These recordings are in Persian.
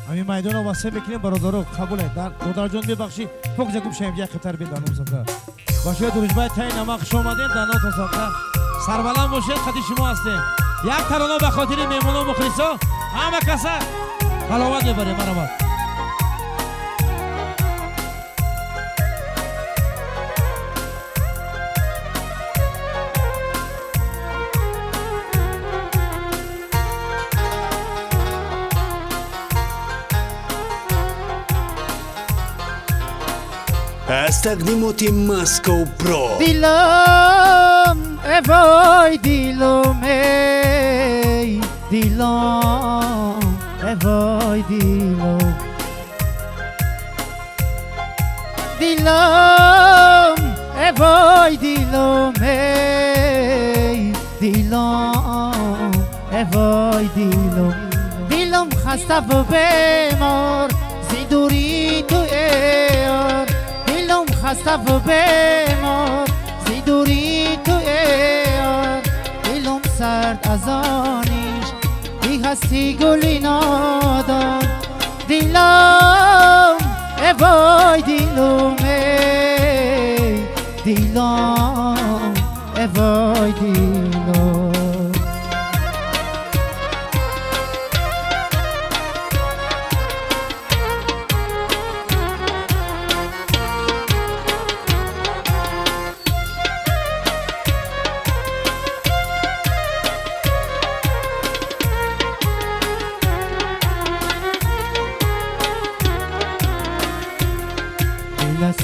همین میدان رو واسه بکنیم برادرو قبوله در دادر جان ببخشی فوق جکوب شیم یک خطر بیدانم سفر باشه دروش باید تایی نمک شمادین دانا تا سفر سربلند باشید خطی شما هستیم یک ترانه به خاطر میمون و مخلصا همه کسا حلاوت ببریم مرحبا از تقدیمات ماسکو پرو دیلم ای وای دیلم ای دیلم ای وای دیلم دیلم ای وای دیلم ای دیلم ای وای دیلم دیلم خسته و بیمار زیدوری تو ایار دیلم خسته و بیمار زیدوری تو ایار دیلم سرد از آنیش بی هستی گلی نادان دیلم ای وای دیلم ای دیلم ای وای دیلم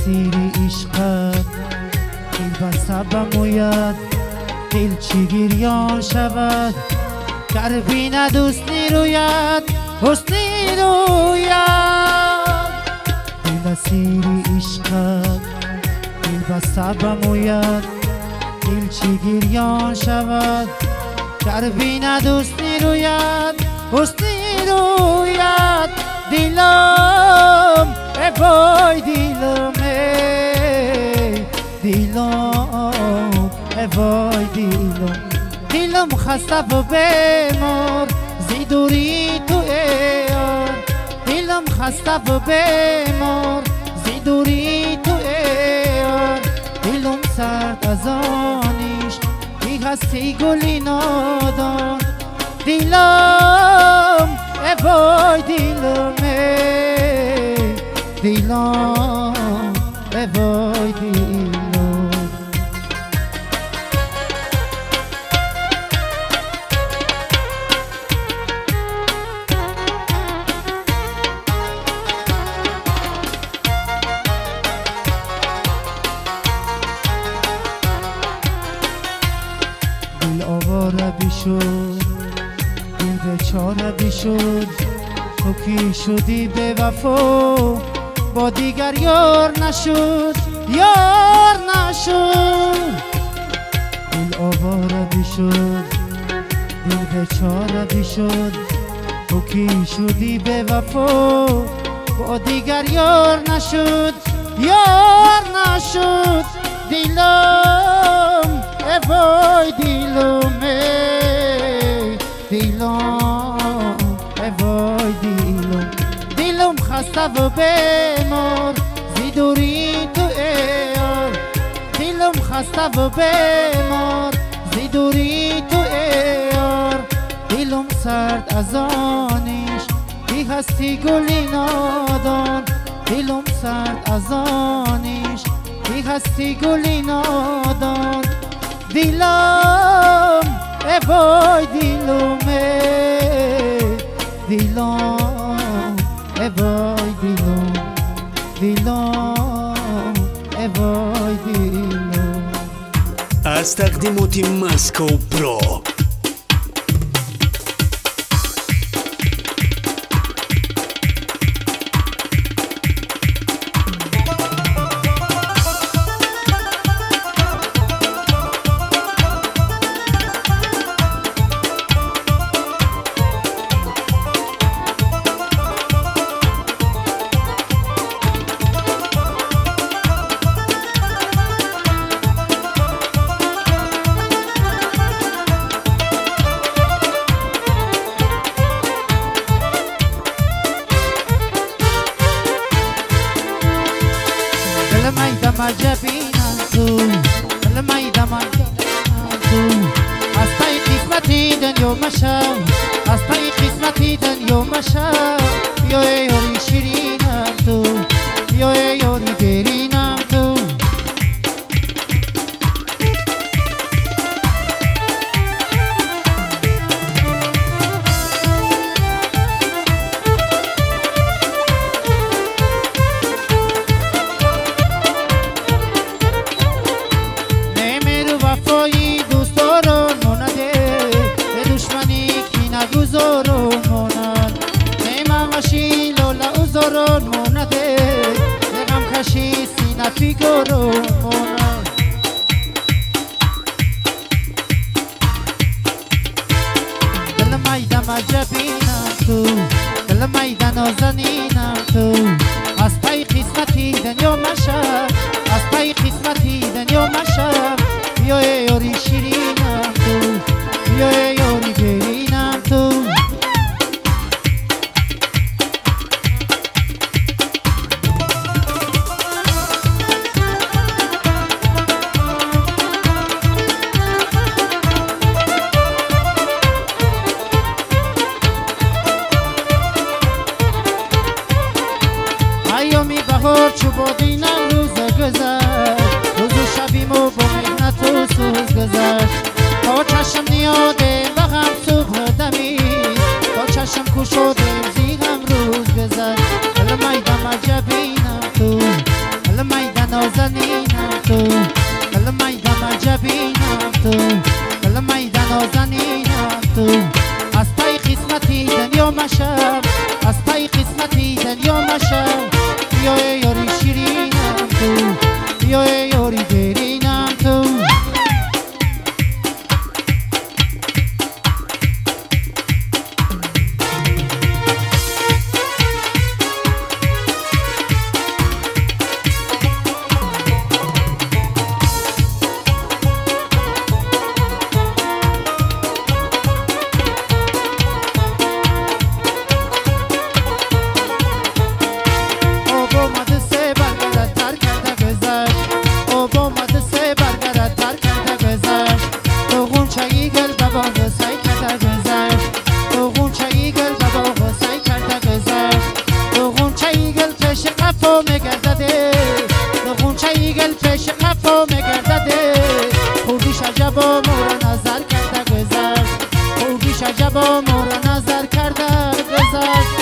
سیری عشقت دل بسته بموید دل چی گریان شود در بین دوستی روید حسنی روید دل سیری عشقت دل بسته بموید دل چی گریان شود در بین دوستی روید حسنی روید دیلم ای وای دیلم ای دیلم ای وای دیلم دیلم خسته و بیمار زیدوری تو ایار دیلم خسته و بیمار زیدوری تو ایار دیلم سرد از آنیش بی هستی گلی نادان دیلم ای وای دیلم ای دیلم ای وای دیلم دل آواره بیشد دل بیچاره بیشد تو کی شدی به وفا با دیگر یار نشد یار نشد دل آواره بیشد دل بیچاره بیشد تو کی شدی به وفا با دیگر یار نشد یار نشد دیلم ای وای دیلم ای دیلم ای وای دیلم دیلم خسته و بیمار زیدوری تو ایار دیلم خسته و بیمار زیدوری تو ایار دیلم سرد از آنیش بی هستی گلی نادان دیلم سرد از آنیش بی هستی گلی نادان دیلم ای وای دیلم ای دیلم ای وای دیلم دیلم ای وای دیلم از تقدیمات ماسکو پرو عجبینم تو دل میدم تو از پای قسمتی دنیا مشم از پای قسمتی دنیا مشم یا یاری شیرینم تو یا یاری برینم تو گذارون مونن نیمم وشی لولا اوزارون مونده نغم کشی سینه فیگارون مونن دل میدم عجبینم تو دل میدن آزنینم تو از پای قسمتی دنیا مشم از پای قسمتی دنیا مشم بیا یاری شیرینم تو بیا یاری برینم تو ایامی بهار چو بادینم روز گذشت روز و شبیم و با مهنت و سوز گذشت تا چشم نیاده و غم صبح دمید تا چشم کشاده زیغم روز گذشت دل میدم عجبینم تو دل میدن آزنینم تو دل میدم عجبینم تو دل میدن آزنینم تو از پای قسمتی دنیا مشم از پای قسمتی دنیا مشم بیا یاری شیرینم تو بیا یاری برینم تو عجبا مورا نظر کرده گذشت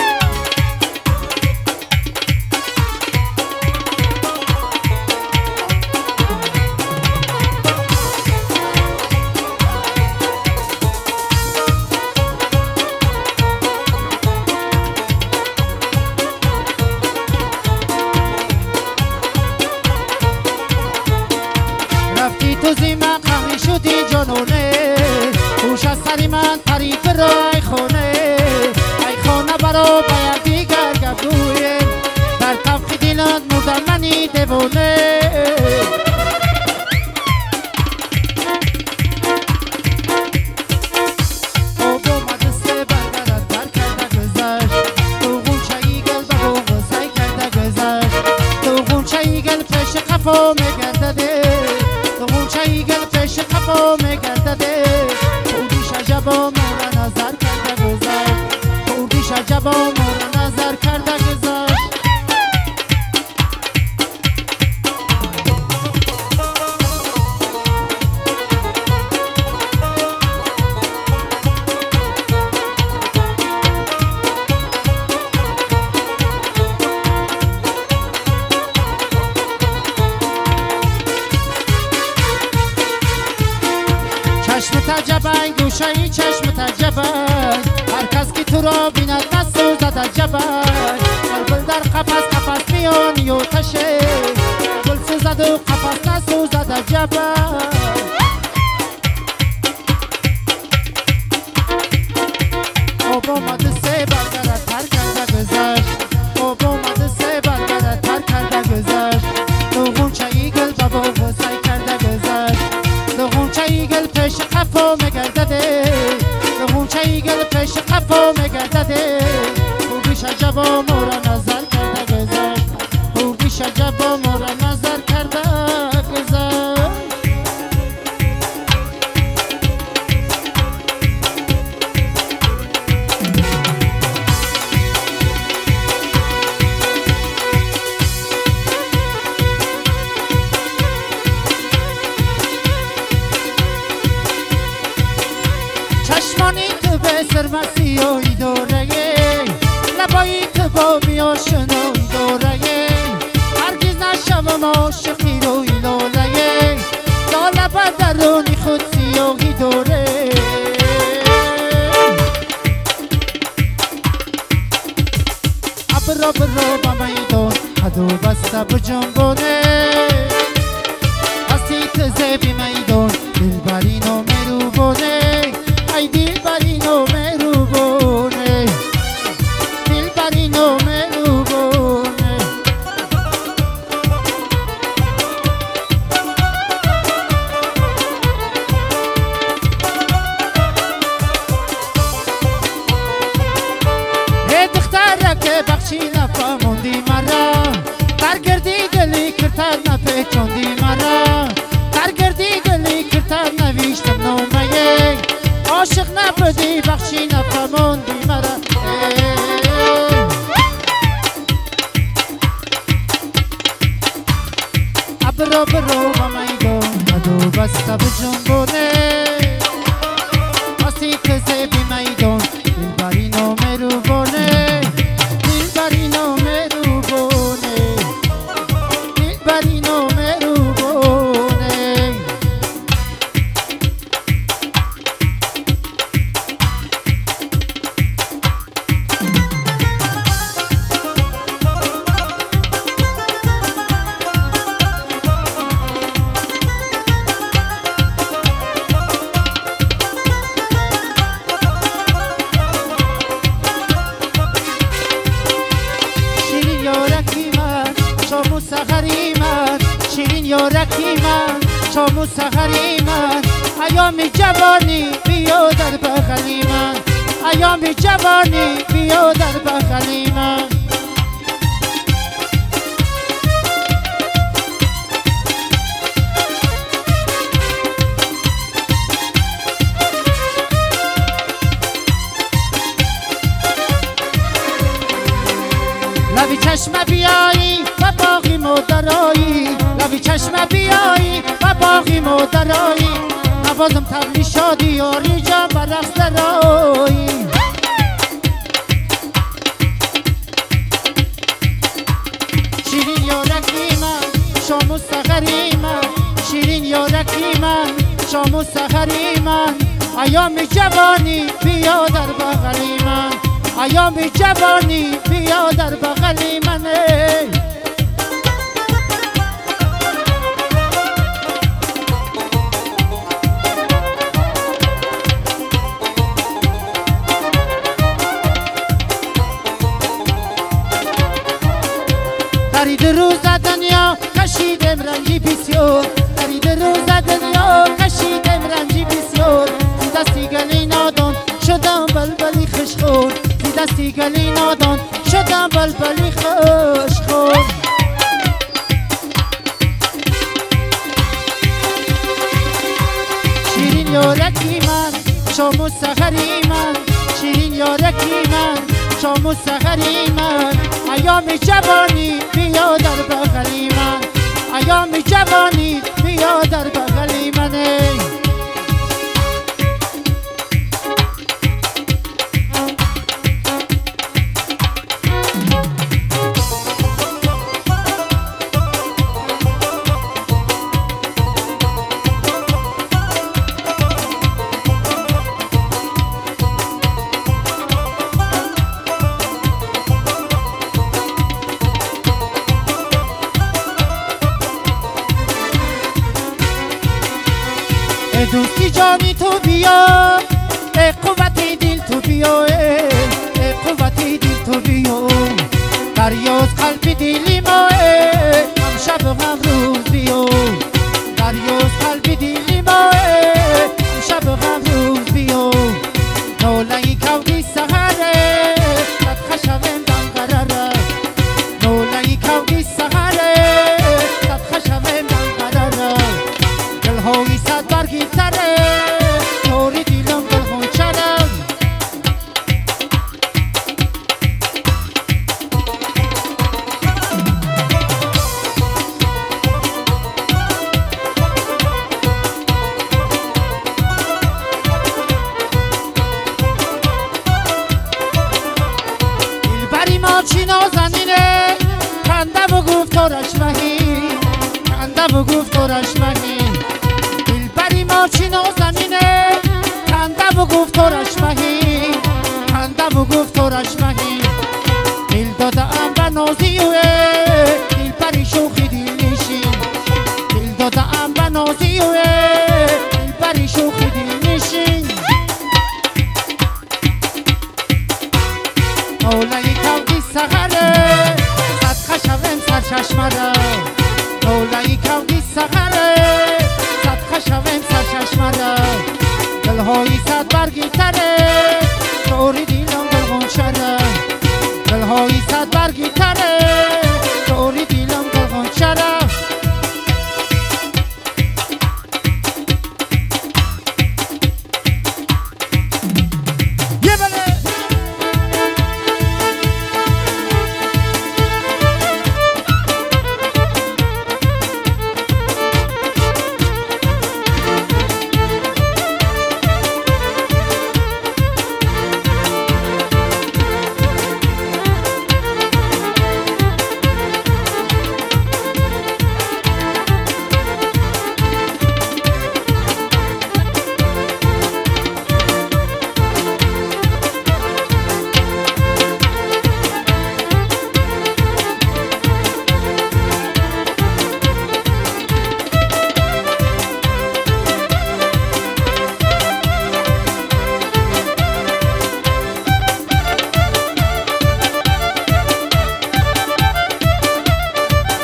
رفتی تو زیمه خمی شدی جانونه خوش از سری من پرید رای خونه ای خانه برا باید دیگر گردویه در طبق دیلت مردن منی دیوونه آب آمده سه برگرد در کرده گذشت تو غنچه ایگل به بوغ سعی کرده گذشت تو غنچه ایگل پیش قفا میگردده تو غنچه ایگل پیش قفا میگردده عجبا مورا نظر کرده گذشت خوبیش عجبا مورا نظر کرده گذشت چشمت عجبن گوشه ای چشمت عجبن هر کس که تو را بیند نسوزد عجبن بلبل در قفس میانی و تشه گل سوزد و قفس نسوزد عجبن آب آمده سه برگرد تر کرده گذشت آب آمده سه برگرد تر کرده گذشت تو غنچه ای گل به باغ سعی کرده گذشت تو غنچه ای گل پیش قفا میگردده تو غنچه ای گل پیش قفا میگردده خوبیش عجبا مورا نظر کرده گذشت خوبیش عجبا مورا نظر کرده مستی و ای دوره لبایی که با میاشنوی دوره هرگز نشوم عاشقی روی لاله لاله بدرونی خود سیاهی دوره ابرا برا با میدان هدو بسته بجنبونه هستی تزه بی میدان دلبرین و مروبونه ای دلبرین و مروبونه دلبرین و مروبونه ای دختره که بخشی نفهموندی مرا برگردی دلی کرتر نپیچوندی مرا برگردی دلی کرتر نویشتم نامه عاشق نبودی بخشی نفهموندی مرا ابرو برو و میدان هدو بسته بجنبونه هستی کسی بی میدان دلبرین و مروبونه دلبرین و مروبونه دلبرین و مروبونه شیرین یارکی من شام و سحری من ایام جوانی بیا در بغلی من ایام جوانی بیا در بغلی من لبی چشم بیایی و باقی مدرایی لبی چشم بیایی و باقی مدرایی نوازم تبلی شادی و ریجا برقص درایی شیرین یارکی من شام و سحری من شیرین یارکی من شام و سحری من ایام جوانی بیا در بغلی من ایام جوانی بیا در بغلی منه درید روز دنیا کشیدم رنجی بسیار درید روز دنیا کشیدم رنجی بسیار دستی گلی نادان شدم بلبلی خشخور دستی گلی نادان شدم بلبلی خشخور شیرین یارکی من شام و سحری من شیرین یارکی من شام و سحری من ایام جوانی بیا در بغلی من ایام جوانی بیا در بغلی منه دوستی جانی تو بیا ای قوتی دل تو بیا ای قوتی دل تو بیا دریاز قلب دلی ما هم شب و هم روز بیا دریاز قلب دلی ما هم شب و هم روز بیا نولای کودی سهره قد خشبم دم قراره نولای کودی سهره قد خشبم دم قراره دلهایی صد برگی تره توری دیلم دلخون چرم ماچی نازنینه کنده و گفتارش مهین کنده و گفتارش مهین دلبری ماچی نازنینه کنده و گفتارش مهین کنده و گفتارش مهین دل دادم به نازی و دلبری شوخی دل نشین دل دادم به نازی و دلبری شوخی دل نشین مولای کودی سغره صد خشوم سرچشمره مولای کودی سغره صد خشوم سرچشمره دلهایی صد برگی تره توری دیلم دلغون شره دلهایی صد برگی تره توری دیلم دلغون شره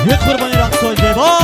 یک قربانی رقصای زیبا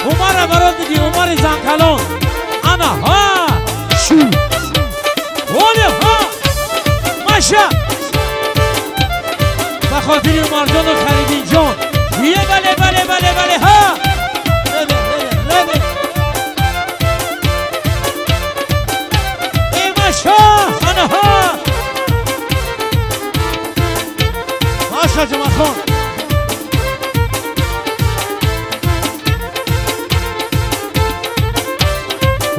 عمر برات میگی عمر زنکلان انا ها شو ولی ها ماشا بخاطر عمر جان و خریدین جان یه بله بله بله بله ها لبه ای ماشا انا ها ماشا جمع خان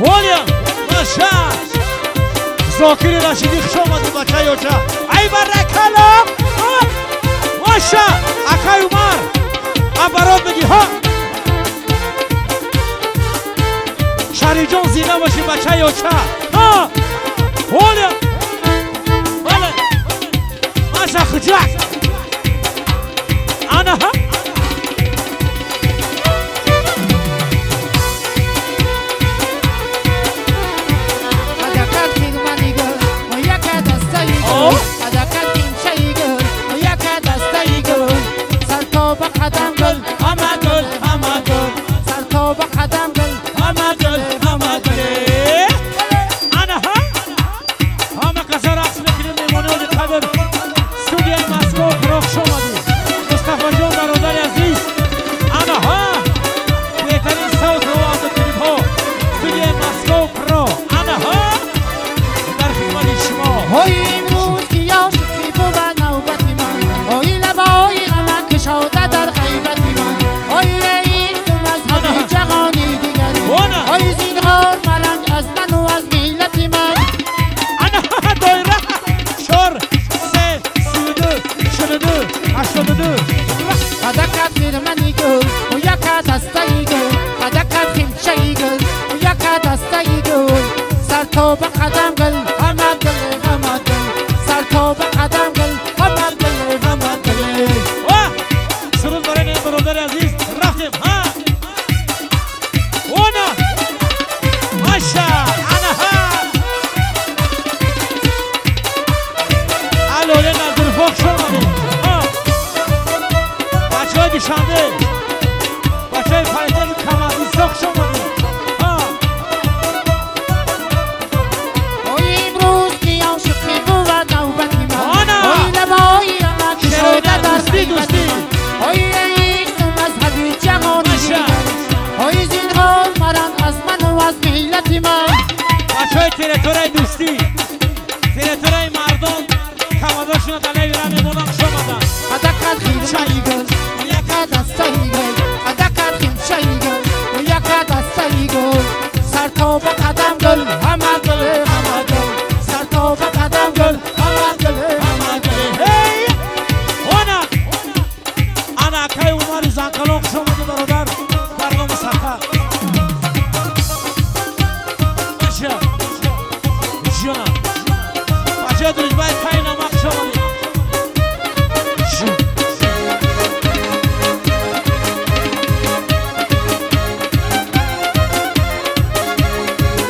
ولیا ماشا زاکری رشیدی خوش آمدی بچه یوچه ای برکلا ماشا اکای عمر برات بگی ها شری جان زینه باشی بچه یوچه ها ولیا بله ماشا خجک انا ها قدم گل همه گل همه گل سر تا به قدم گل همه گل همه گل انا همه قصر رقص میکنیم میمانه و قدر استودیو مسکو پروخ شمادی مصطفی جان برادر عزیز انا بهترین صوت و آواز کلیپ ها استودیو مسکو پرو انا در خدمت شما های امروز که یا شکری بود نوبتی من های لبای غمک کشاده در غیبتی من های رئیس مذهب جهانی دیگری های زینهار ملنگ از من و از میلتی من انا دایره شور 3 32 42 82 قدکت فرمنی گل و یک دسته گل قدکت خیمچه گل و یک دسته گل سر تا به قدم گل همه گل همه گل سر تا به قدم گل همه گل همه گل سرود برای این برادر عزیز رفتیم ها اونا ماشا انا الو نظر فوق شما بچه های بیشنده بچه فریده کمردی ساخت شما امروز که عاشقی بود نوبتی من اوی لبایی اما که شده در غیبتی اوی ایست مذهبی جهانی اوی زینها مرن از من و از ملت من بچه تیرتوره دوستی تیرتوره مردم کماداشون دلیل را میمونم شما دن قدکت خیمشایی گل و یکت دستایی گل قدکت خیمشایی گل و یکت دستایی گل سر تا به قدم گل همه گل همه گل سر تا به قدم گل همه گل همه گل هی انا که عمر زنکلون شما دو برادر برنامه سفر بچه جانا بچه دروش باید تایی نمک شما دی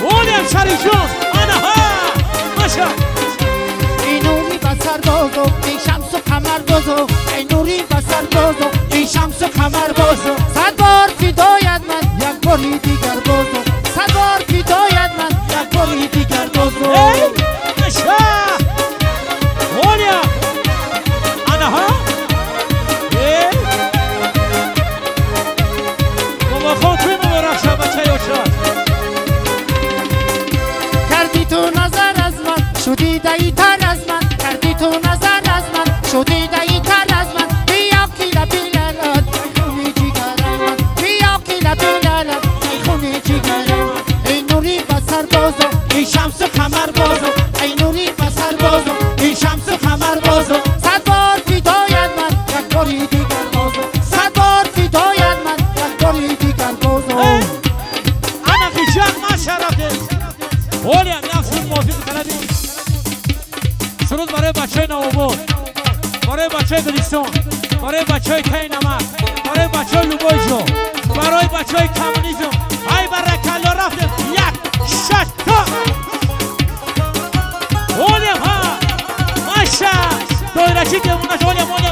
اولیم شری جون انا ها بچه ای نوری بسر بازو ای شمس و قمر بازو ای نوری بسر بازو ای شمس و قمر بازو صد بار فدایت من یک باری دیگر بازو صد بار فدایت من یک باری دیگر بازو بچه اولیم انا ها بابا خود توی مبارخشه بچه یوشا کردی تو نظر از من شدی دایی تر از من کردی تو نظر از من شدی دایی تر از من بیا کیلا بیلالات خونی جیگرم من بیا کیلا بیلالات خونی جیگرم ای نوری بسر بازو ای شمس و قمر بازو ای نوری بسر بازو ای شمس و قمر بازو صد بار فدایت من یک باری دیگر بازو صد بار فدایت من یک باری دیگر بازو انا خیشک ما شرفت اولیم نفسون موافق کردیم سرود برای بچه نوابود برای بچه دلیستان برای بچه تای نمک برای بچه لوبایجو برای بچه کمونیزم ای برکلا رفتیم یک شش تا اولیم ها ماشه دایرچی که مونش اولیم ماشه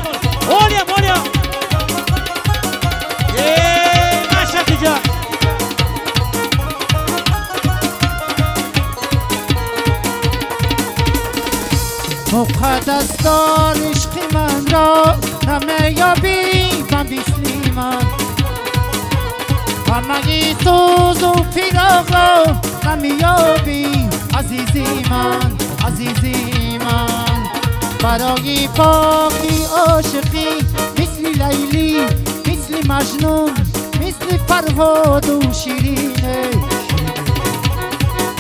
تیجا مقدس دار عشق من را همه یابی من بیسلی من همه سوز و فراغ را همه یابی عزیزی من برای پاکی عاشقی مثل لیلی مثل مجنون مثل فرهاد و شیرینه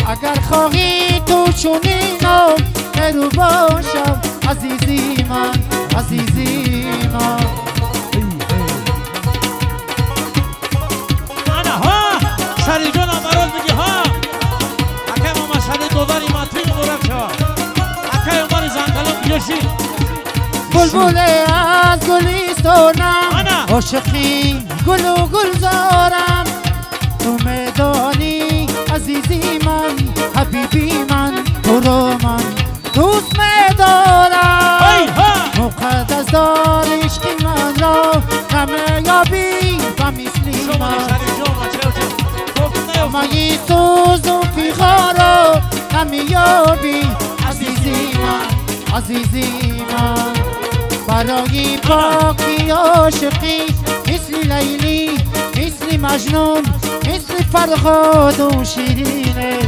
اگر خواهی تو چونینم برو باشم عزیزی من انا ها شری جان امروز میگی ها اکه ما شری دوداری ماتری مبارک شد اکه عمر زنگلون بیشی بلبل از گلیستانم عاشقی گل و گلزارم تو میدانی عزیزی من حبیبی من تو رو من دوست میدارم مقدس دار عشق من را همه یابی و مثلی من همه سوز و فیخارا همه یابی عزیزی من برای پاکی عاشقی مثل لیلی مثل مجنون مثل فرهاد و شیرینه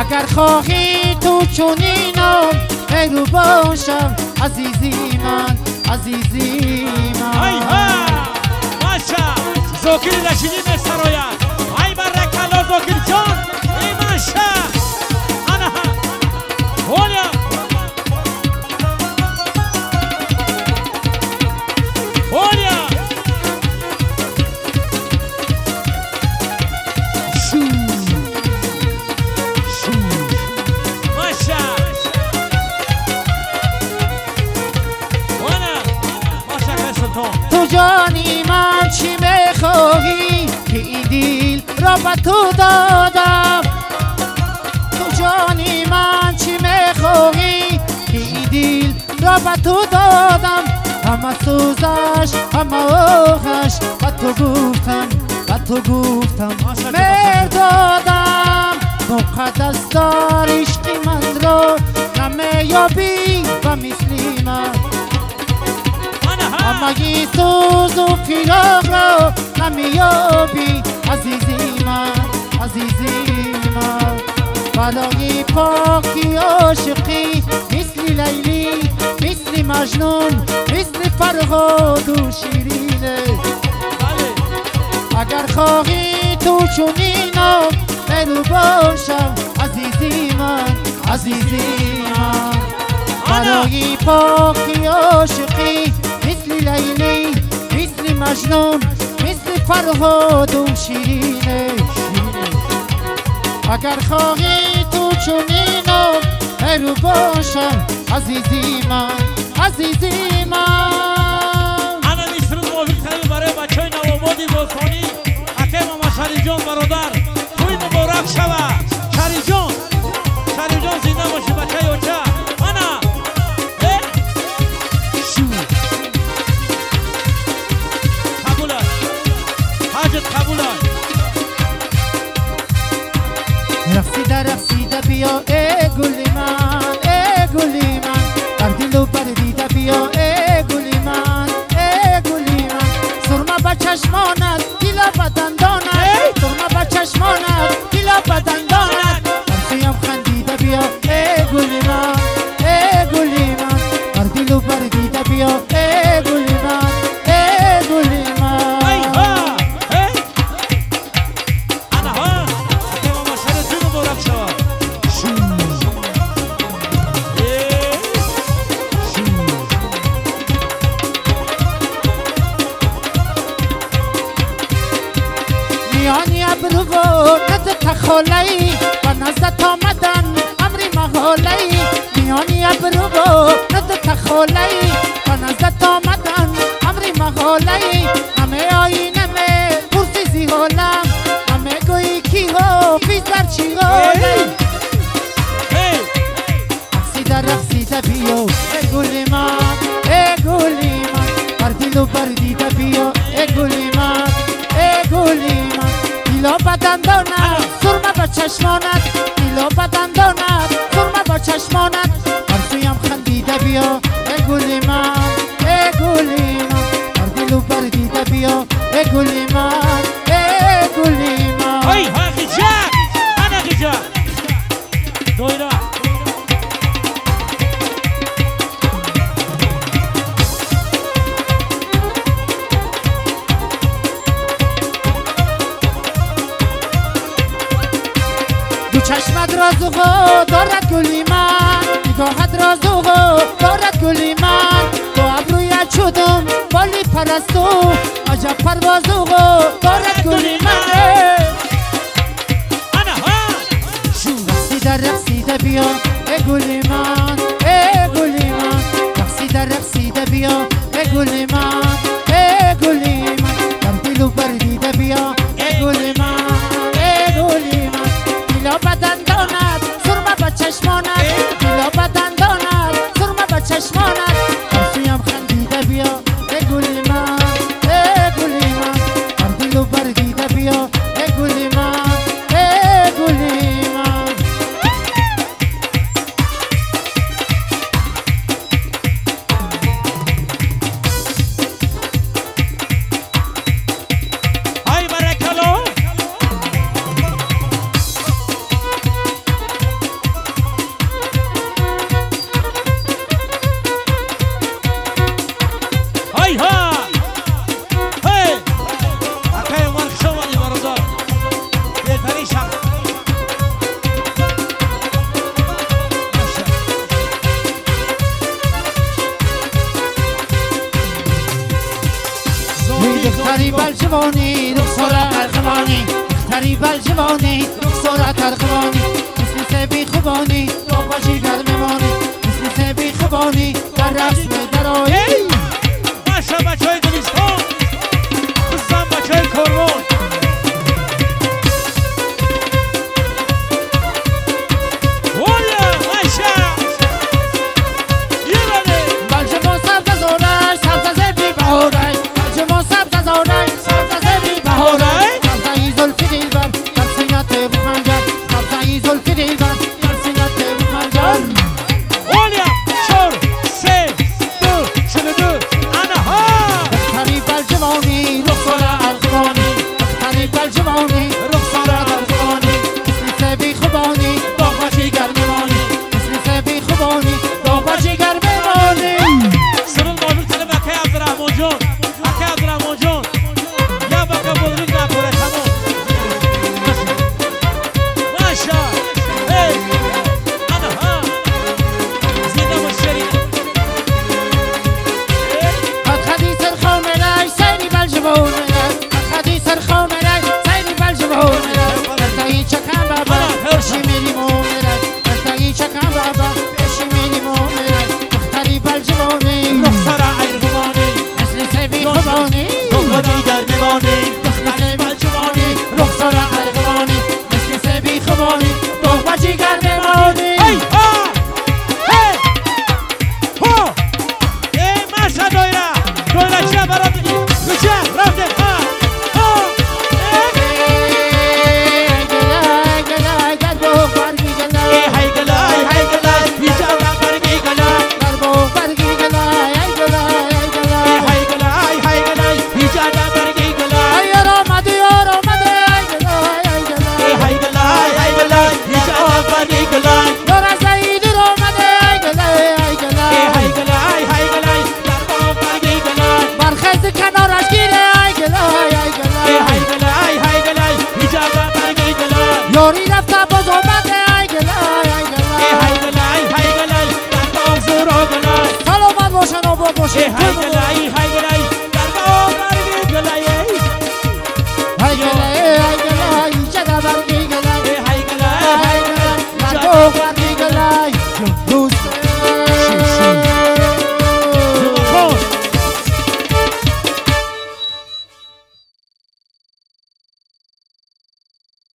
اگر خواهی تو چونینم برو باشم عزیزی من ای ها ماشا زوکیل رشیدی مسترویت ای برکلا زوکیل جان ای ماشا انا ها اولیم تو جانی من چی میخواهی که این دیل را به تو دادم تو جانی من چی میخواهی که این دیل را به تو دادم همه سوزش همه آخش با تو گفتم مردادم مقدس دار عشقی من را نمیابی و مثلی من همگی سوز و فراق را نمیابی عزیزی من برای پاکی عاشقی مثل لیلی مثل مجنون مثل فرهاد و شیرینه اگر خواهی تو چونینم برو باشم عزیزی من برای پاکی عاشقی مثل لیلی مثل مجنون مثل فرهاد و شیرینه اگر خواهی تو چونینم برو باشم عزیزی من انا نیسترون موفق تایی برای بچه های نوابادی بازخانی حکیم اما شری جان برادر توی مبارک شوه شری جان زنده باشی بچه های اوچه انا قبول است حاجت قبول است رقصیده بیا ای گلی من در دل و بردیده بیا ای گلی من سرمه به چشمانت دیلا به دندانت سرمه به چشمانت دیلا به دندانت برسویم خندیده بیا ای گلی من در دل و بردیده بیا ای گلی من خالی و نزدت آمدن امری محالی میانی ابرو با نزدت خالی و نزدت آمدن امری محالی همه آینه می پرسی زی حالم همه گویی کی ها بیزر چی حالی رقصیده بیا ای گلی من بر دل و بردیده بیا ای گلی من دیلا به دندانت سرمه به چشمانت دیلا به دندانت سرمه به چشمانت برسویم خندیده بیا ای گلی من بر دل و بردیده بیا ای گلی من ای حقیقت انا گیجا دویره چشمت رازوها دارد گلی من نگاهت رازوها دارد گلی من با ابرویت شدم بالی پرستو عجب پروازوها دارد گلی من رقصیده بیا ای گلی من رقصیده بیا ای گلی من در دل و بردیده بیا ای گلی من دیلا به دندانت سرمه به چشمانت دیلا به دندانت سرمه به چشمانت برسویم خندیده بیا ای گلی من در دل و بردیده بیا ای گلی من الجوانی رخسار ارغوانی قریب الجوانی رخسار ارغوانی مثل سبی خوبانی تو باشی در میمانی مثل سبی خوبانی در رقص درایی باشه بچهای گلستان خصوصا بچهای کرمان ولیا باشه یه بله بلجوان سبز زورش سبز بی بهارش جون اکه عبدالرحمن جون یا بکه بودریک نپوره تمام ماشا ای انا ها زیده مشتری قد خدی سرخو مرای سیری بالجبون خدی سرخو مرای سیری بالجبون تایی چکم بابا پیشی میری مومرای تایی چکم بابا پیشی میری مومرای مختاری بالجبونی رخصار ایرگمانی مثل سبی خبانی دنبالی در میوانی مثل سبی خبانی رخصار ایرگمانی مثل سبی خبانی دنبالی در میوانی ای ها ای ها ای ماشا دویره چه برات چه رفته ها ها یاری رفته باز آمده ای گلای ای گلای سلامت باشن آباد باشن ای گلای ای گلای چه برگی گلای ای گلای